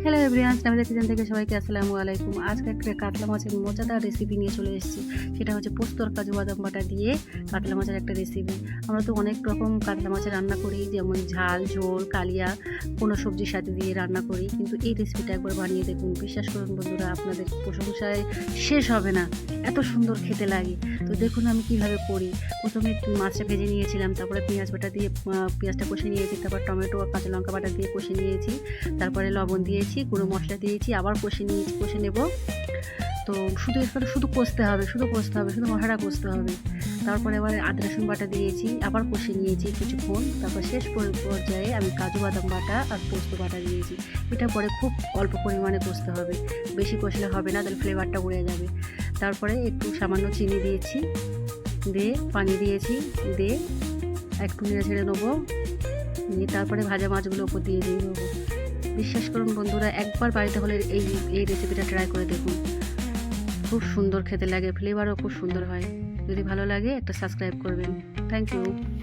Hello everyone, আমাদের kitchen থেকে সবাইকে আসসালামু আলাইকুম। আজকে একটা কাতলা মাছের মজাদার রেসিপি নিয়ে চলে এসেছি। সেটা হচ্ছে পোস্ত আর কাজু বাদাম বাটা দিয়ে কাতলা মাছের একটা রেসিপি। আমরা তো অনেক রকম কাতলা মাছের রান্না করি, যেমন ঝাল, ঝোল, কালিয়া, কোনো সবজির সাথে দিয়ে রান্না করি, কিন্তু এই রেসিপিটা একবার বানিয়ে দেখুন। বিশ্বাস করুন বন্ধুরা, আপনাদের প্রশংসায় শেষ হবে না, এত সুন্দর খেতে লাগে। তো দেখুন আমি কিভাবে করি। প্রথমে মাছটা ভেজে নিয়েছিলাম, তারপরে পেঁয়াজ বাটা দিয়ে পেঁয়াজটা কষে নিয়েছি, তারপর টমেটো আর কাঁচা লঙ্কা বাটা দিয়ে কষে নিয়েছি, তারপরে লবণ দিয়েছি, গুঁড়ো মশলা দিয়েছি, আবার কষে নেব। তো শুধু কষতে হবে, শুধু মশলাটা কষতে হবে। তারপরে আবার আদা রসুন বাটা দিয়েছি, আবার কষে নিয়েছি কিছুক্ষণ। তারপর শেষ পর্যায়ে আমি কাজু বাদাম বাটা আর পোস্ত বাটা দিয়েছি। এটা পরে খুব অল্প পরিমাণে কষতে হবে, বেশি কষলে হবে না, তাহলে ফ্লেভারটা উড়ে যাবে। তারপরে একটু সামান্য চিনি দিয়েছি, দিয়ে পানি দিয়েছি, দিয়ে একটু নেড়ে ছেড়ে নেবো। তারপরে ভাজা মাছগুলো ওপর দিয়ে দেবো। বিশ্বাস করুন বন্ধুরা, একবার বাড়িতে হলে এই রেসিপিটা ট্রাই করে দেখুন। খুব সুন্দর খেতে লাগে, ফ্লেভারও খুব সুন্দর হয়। যদি ভালো লাগে একটা সাবস্ক্রাইব করবেন। Thank you.